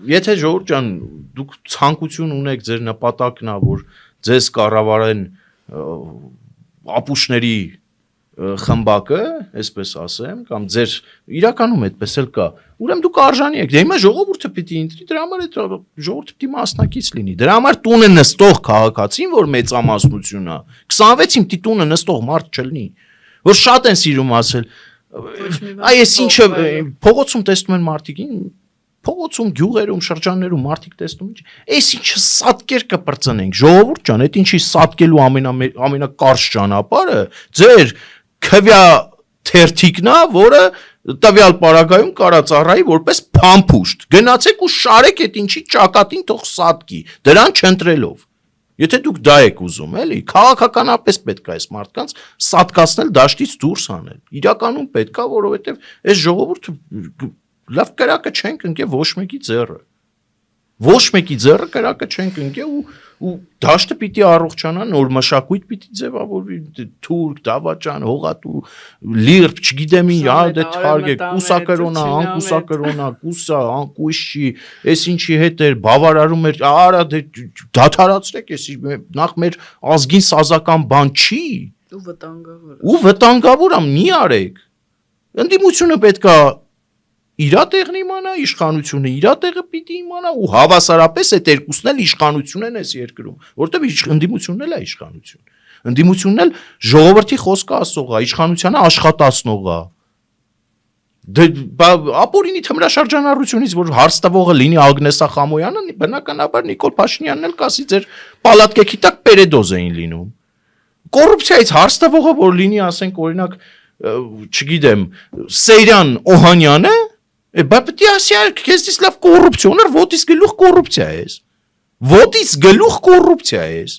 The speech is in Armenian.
Եթե ժողովուրդ ջան, դուք ցանկություն ունեք, ձեր նպատակն է, որ ձեզ կառավարեն ապուշների խմբակը, այսպես ասեմ, կամ ձեր իրականում այդպես էլ կա, ուրեմն դուք արժանի եք, դե հիմա ժողովուրդը պիտի ընտրի, դրա համար այդ ժողովուրդը պիտի մասնակից լինի, դրա համար տունը նստող քաղաքացին, որ մեծամասնություն է, 26-ին պիտի տունը նստող մարդ չլինի, որ շատ են սիրում ասել, այս ինչը փողոցում տեսնում են մարդիկին, փողոցում, գյուղերում, շրջաններում մարդիկ տեսնում ինչ, այս ինչը սատկեր կպրծնենք, ժողովուրդ ջան, այդ ինչի սատկելու ամենակարճ ճանապարհը ձեր քվյա թերթիկն է, որը տվյալ պարագայում կարա ծառայի որպես փամփուշտ։ Գնացեք ու շարեք այդ ինչի ճակատին թող սատկի, դրան չընտրելով։ Եթե դուք դա եք ուզում, էլի, քաղաքականապես պետք է այս մարդկանց սատկացնել, դաշտից դուրս անել։ Իրականում պետք է, որովհետև այս ժողովուրդը լավ կրակը չենք ընկե ոչ մեկի ձեռը։ Ոչ մեկի ձեռը կրակը չենք ընկե ու դաշտը պիտի առողջանա, նոր մշակույթ պիտի ձևավորվի, թուրք, դավաճան, հողատու, լիրբ, չգիտեմ ինչ, դե թարգեք, կուսակրոնա, անկուսակրոնա, կուսա, անկույշի, այս ինչի հետ էր, բավարարում էր, արա դե դադարացրեք, էս նախ մեր ազգին սազական բան չի։ Ու վտանգավոր է, մի արեք։ Ընդդիմությունը պետքա իրա տեղն իմանա, իշխանությունը իրա տեղը պիտի իմանա ու հավասարապես այդ երկուսն էլ իշխանություն են այս երկրում, որովհետև ընդդիմությունն էլ է իշխանություն։ Ընդդիմությունն էլ ժողովրդի խոսքը ասող է, իշխանությանը աշխատացնող է։ Դե ապօրինի թմրաշրջանառությունից որ հարց տվողը լինի Ագնեսա Խամոյանը, բնականաբար Նիկոլ Փաշինյանն էլ կասի ձեր պալատկեքի տակ պերեդոզ էին լինում։ Կոռուպցիայից հարց տվողը որ լինի, ասենք օրինակ, չգիտեմ, Սեյրան Օհանյանը Բա պիտի ասի քեզից լավ կոռուպցիոներ, ոտից գլուխ կոռուպցիա ես։ Ոտից գլուխ կոռուպցիա ես։